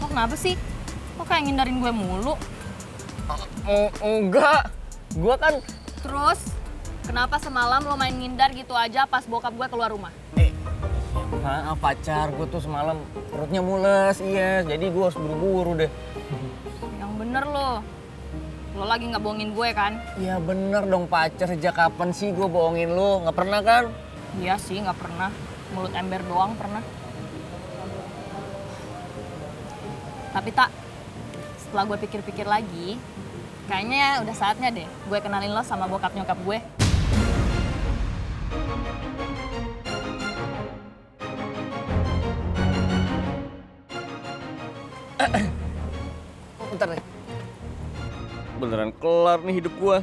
Lo kenapa sih? Lo kayak ngindarin gue mulu. Enggak, gue kan... Terus, kenapa semalam lo main ngindar gitu aja pas bokap gue keluar rumah? Maaf pacar, gue tuh semalam perutnya mules, iya. Jadi gue harus buru-buru deh. Yang bener lo. Lo lagi nggak bohongin gue kan? Iya bener dong pacar, sejak kapan sih gue bohongin lo? Nggak pernah kan? Iya sih, nggak pernah. Mulut ember doang pernah. Tapi tak, setelah gue pikir-pikir lagi, kayaknya udah saatnya deh gue kenalin lo sama bokap nyokap gue. Bentar deh. Beneran kelar nih hidup gue.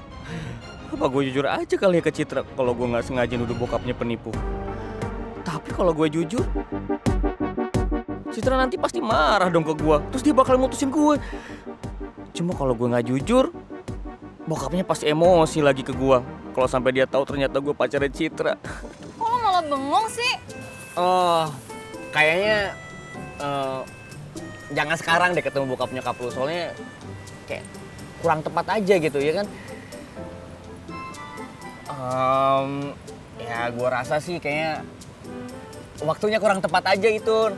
Apa gue jujur aja kali ya ke Citra kalau gue nggak sengaja nuduh bokapnya penipu. Tapi kalau gue jujur, Citra nanti pasti marah dong ke gue. Terus dia bakal mutusin gue. Cuma kalau gue nggak jujur, bokapnya pasti emosi lagi ke gue. Kalau sampai dia tahu ternyata gue pacarnya Citra. Kok lo malah bengong sih? Oh, kayaknya jangan sekarang deh ketemu bokap nyokap lu. Soalnya kayak kurang tepat aja gitu ya kan. Ya gue rasa sih kayaknya waktunya kurang tepat aja itu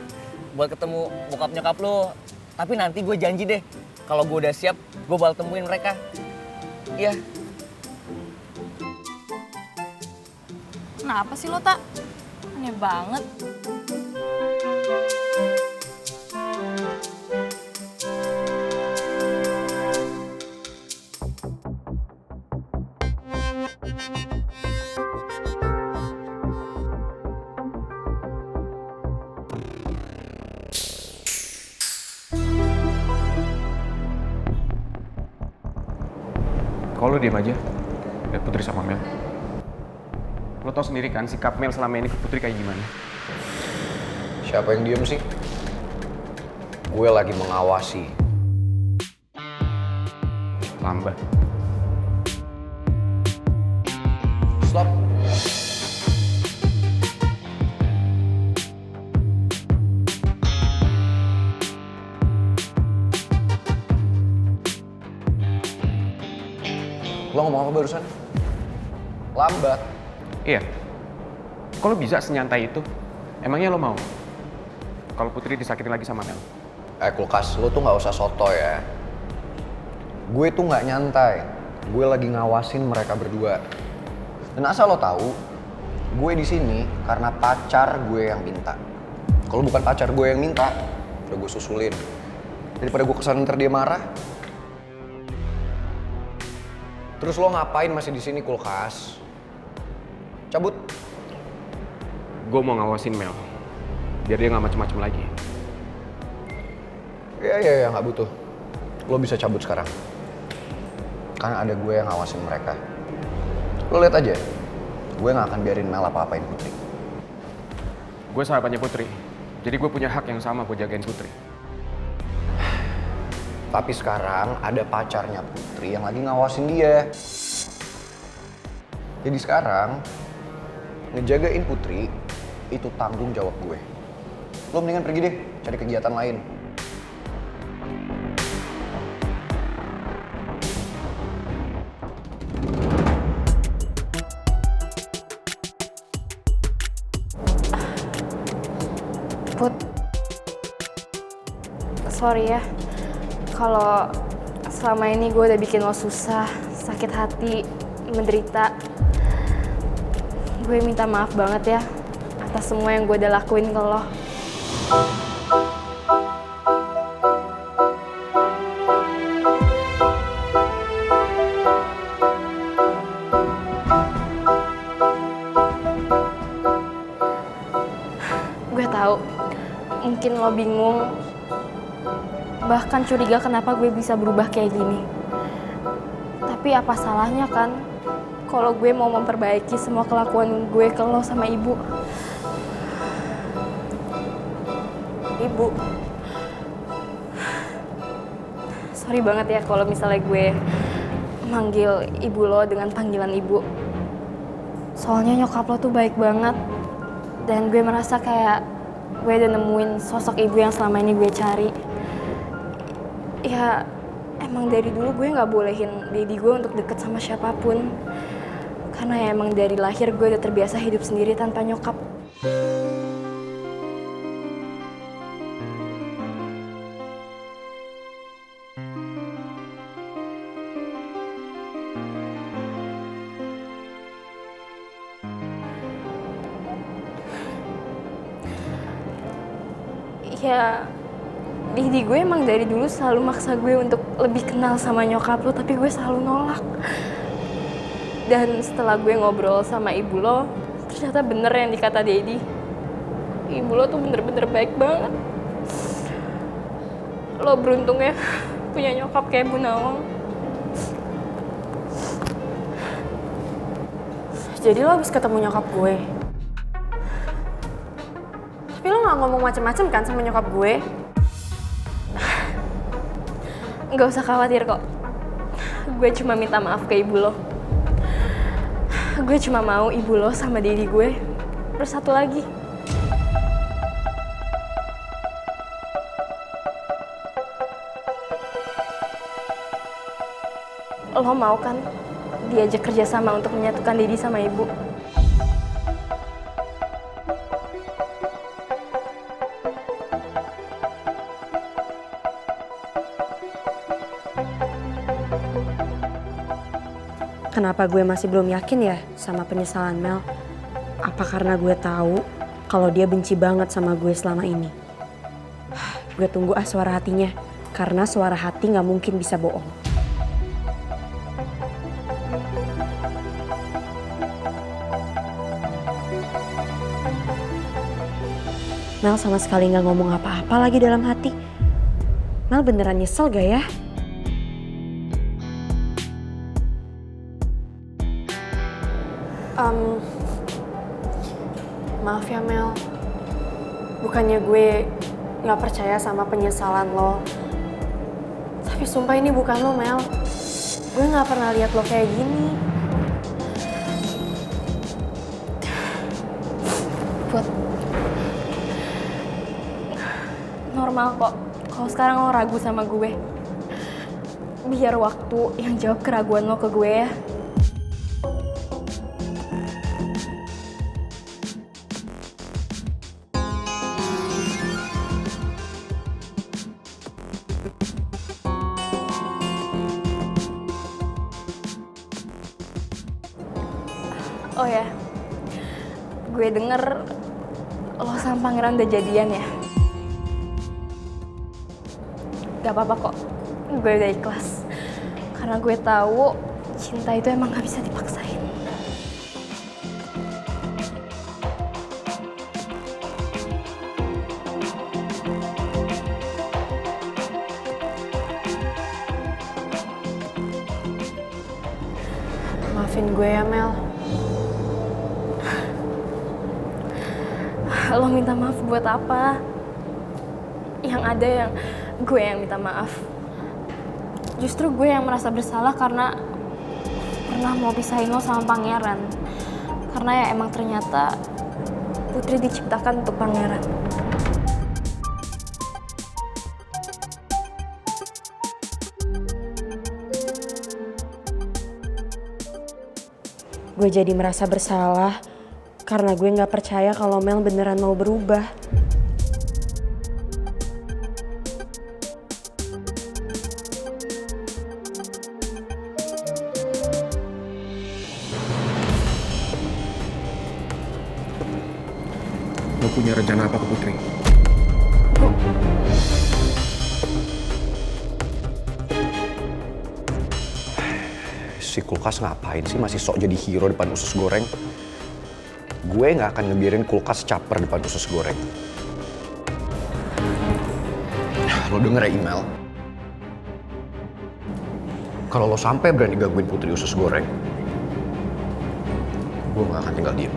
buat ketemu bokap nyokap lu. Tapi nanti gue janji deh, kalau gue udah siap, gue bakal temuin mereka. Iya. Kenapa sih lo, Tak? Aneh banget. Kalau lo diem aja, lihat Putri sama Mel. Lo tau sendiri kan sikap Mel selama ini ke Putri kayak gimana? Siapa yang diem sih? Gue lagi mengawasi. Lambat. Stop. Lo ngomong apa barusan? Lambat. Iya. Kalau bisa senyantai itu, emangnya lo mau? Kalau Putri disakitin lagi sama Mel? Kulkas, lo tuh nggak usah soto ya. Gue tuh nggak nyantai. Gue lagi ngawasin mereka berdua. Dan asal lo tahu, gue di sini karena pacar gue yang minta. Kalau bukan pacar gue yang minta, udah gue susulin. Daripada gue kesana ntar dia marah. Terus lo ngapain masih di sini kulkas? Cabut. Gue mau ngawasin Mel, biar dia nggak macem-macem lagi. Iya, nggak butuh. Lo bisa cabut sekarang. Karena ada gue yang ngawasin mereka. Lo lihat aja, gue nggak akan biarin Mel apa-apain Putri. Gue sahabatnya Putri, jadi gue punya hak yang sama buat jagain Putri. Tapi sekarang ada pacarnya Putri yang lagi ngawasin dia. Jadi sekarang, ngejagain Putri itu tanggung jawab gue. Lo mendingan pergi deh, cari kegiatan lain. Put, sorry ya. Kalau selama ini gue udah bikin lo susah, sakit hati, menderita. Gue minta maaf banget ya atas semua yang gue udah lakuin ke lo. Gue tahu, mungkin lo bingung, bahkan curiga kenapa gue bisa berubah kayak gini. Tapi apa salahnya kan kalau gue mau memperbaiki semua kelakuan gue ke lo sama ibu. Ibu. Sorry banget ya kalau misalnya gue manggil ibu lo dengan panggilan ibu. Soalnya nyokap lo tuh baik banget. Dan gue merasa kayak gue udah nemuin sosok ibu yang selama ini gue cari. Ya, emang dari dulu gue nggak bolehin daddy gue untuk deket sama siapapun. Karena ya emang dari lahir gue udah terbiasa hidup sendiri tanpa nyokap. Ya, daddy gue emang dari dulu selalu maksa gue untuk lebih kenal sama nyokap lo, tapi gue selalu nolak. Dan setelah gue ngobrol sama ibu lo, ternyata bener yang dikata daddy. Ibu lo tuh bener-bener baik banget. Lo beruntung ya punya nyokap kayak Bu Nawang. Jadi lo habis ketemu nyokap gue? Tapi lo gak ngomong macem-macem kan sama nyokap gue? Nggak usah khawatir kok. Gue cuma minta maaf ke ibu lo. Gue cuma mau ibu lo sama daddy gue bersatu lagi. Lo mau kan diajak kerjasama untuk menyatukan daddy sama ibu? Kenapa gue masih belum yakin ya sama penyesalan Mel? Apa karena gue tahu kalau dia benci banget sama gue selama ini? Gue tunggu suara hatinya, karena suara hati gak mungkin bisa bohong. Mel sama sekali gak ngomong apa-apa lagi dalam hati. Mel beneran nyesel gak ya? Maaf ya Mel, bukannya gue gak percaya sama penyesalan lo. Tapi sumpah ini bukan lo Mel. Gue gak pernah lihat lo kayak gini. Put, normal kok kalau sekarang lo ragu sama gue. Biar waktu yang jawab keraguan lo ke gue ya. Oh ya, gue denger lo sama pangeran udah jadian ya? Gak apa-apa kok, gue udah ikhlas. Karena gue tahu cinta itu emang gak bisa dipaksain. Maafin gue ya Mel. Lo minta maaf buat apa? Yang ada yang gue yang minta maaf. Justru gue yang merasa bersalah karena pernah mau pisahin lo sama pangeran. Karena ya emang ternyata Putri diciptakan untuk pangeran. Gue jadi merasa bersalah karena gue gak percaya kalau Mel beneran mau berubah. Lo punya rencana apa ke Putri? Si kulkas ngapain sih masih sok jadi hero depan usus goreng? Gue nggak akan ngebiarin kulkas caper depan usus goreng. Lo denger ya email? Kalau lo sampai berani gangguin Putri usus goreng, gue nggak akan tinggal diem.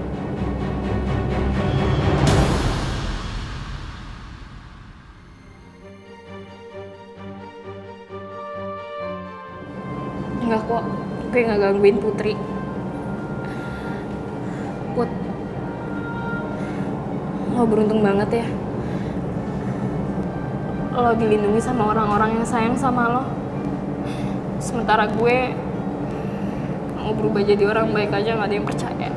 Enggak kok, gue gak gangguin Putri. Put, lo beruntung banget ya. lo dilindungi sama orang-orang yang sayang sama lo. Sementara gue mau berubah jadi orang baik aja gak ada yang percaya.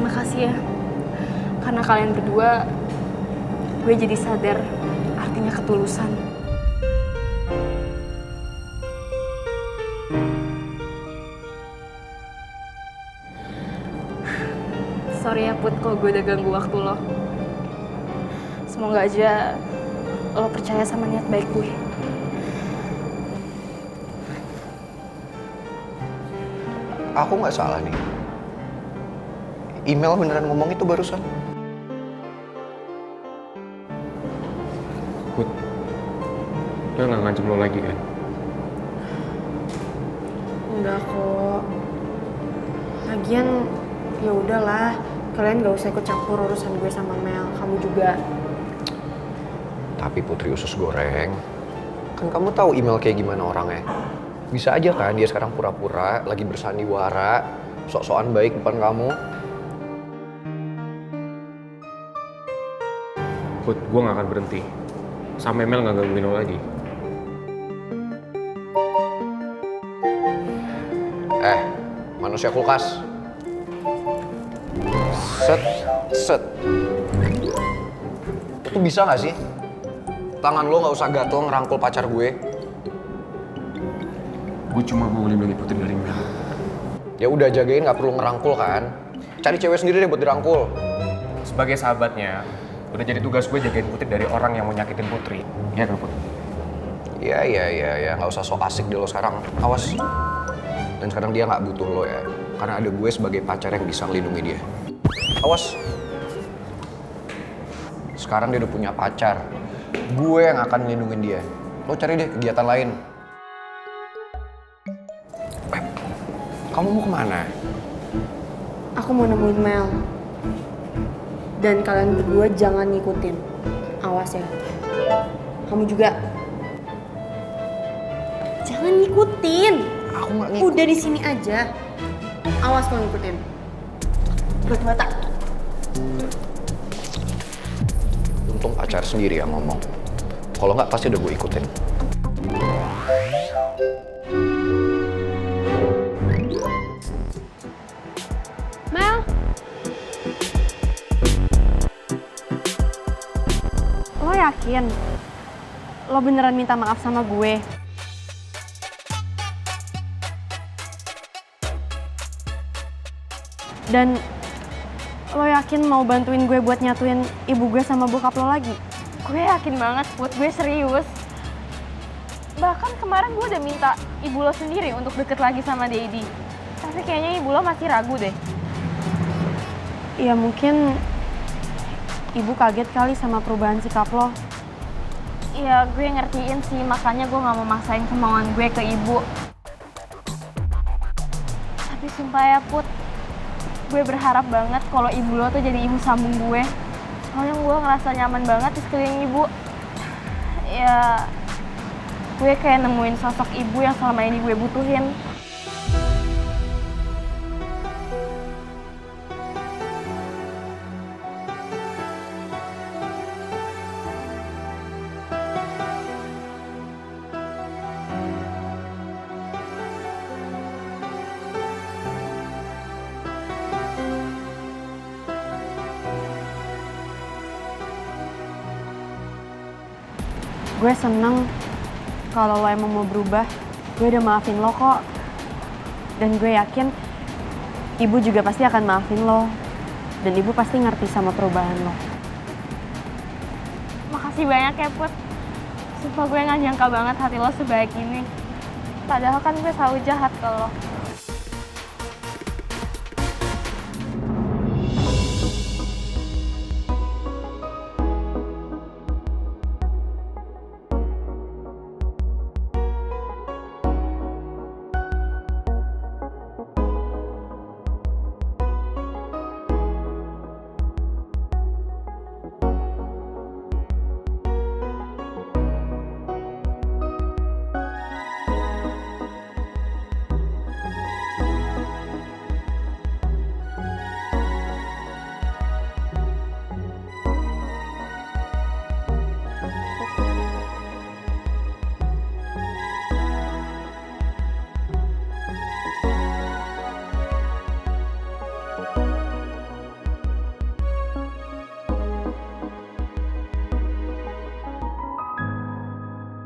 Makasih ya, karena kalian berdua, gue jadi sadar artinya ketulusan. Sorry ya Put, kalau gue udah ganggu waktu lo. Semoga aja lo percaya sama niat baik gue. Aku nggak salah nih. Email beneran ngomong itu barusan. Put, dia nggak ngancam lo lagi kan? Enggak kok. Lagian ya udahlah, kalian gak usah ikut campur urusan gue sama Mel. Kamu juga. Tapi Putri usus goreng, kan kamu tahu email kayak gimana orangnya. Bisa aja kan dia sekarang pura-pura lagi bersandiwara, sok-sokan baik depan kamu. Put, gue gak akan berhenti. Sampai Mel gak gangguin lo lagi. Manusia kulkas. Set, set. Itu bisa gak sih? Tangan lo gak usah gatel ngerangkul pacar gue. Gue cuma mau ngelindungi Putri dari Mel. Ya udah jagain, gak perlu ngerangkul kan. Cari cewek sendiri deh buat dirangkul. Sebagai sahabatnya, udah jadi tugas gue jagain Putri dari orang yang mau nyakitin Putri. Iya kan, Put? Iya, gak usah sok asik deh lo sekarang. Awas. Dan sekarang dia gak butuh lo ya. Karena ada gue sebagai pacar yang bisa ngelindungi dia. Awas. Sekarang dia udah punya pacar. Gue yang akan ngelindungin dia. Lo cari deh kegiatan lain. Kamu mau kemana? Aku mau nemuin Mel. Dan kalian berdua jangan ngikutin. Awas ya. Kamu juga. Jangan ngikutin. Aku gak ngikut. Udah di sini aja. Awas kalau ngikutin. Buat mata. Untung pacar sendiri yang ngomong. Kalau nggak pasti udah gue ikutin. Mel, lo yakin? Lo beneran minta maaf sama gue? Dan lo yakin mau bantuin gue buat nyatuin ibu gue sama bokap lo lagi? Gue yakin banget, Put. Gue serius. Bahkan kemarin gue udah minta ibu lo sendiri untuk deket lagi sama Daddy. Tapi kayaknya ibu lo masih ragu deh. Ya mungkin ibu kaget kali sama perubahan sikap lo. Iya, gue ngertiin sih. Makanya gue gak mau maksain kemauan gue ke ibu. Tapi sumpah ya, Put. Gue berharap banget kalau ibu lo tuh jadi ibu sambung gue. Soalnya gue ngerasa nyaman banget di sekeliling ibu. Ya, gue kayak nemuin sosok ibu yang selama ini gue butuhin. Gue seneng kalau lo emang mau berubah. Gue udah maafin lo kok. Dan gue yakin ibu juga pasti akan maafin lo. Dan ibu pasti ngerti sama perubahan lo. Makasih banyak ya, Put. Sumpah gue gak nyangka banget hati lo sebaik ini. Padahal kan gue selalu jahat ke lo.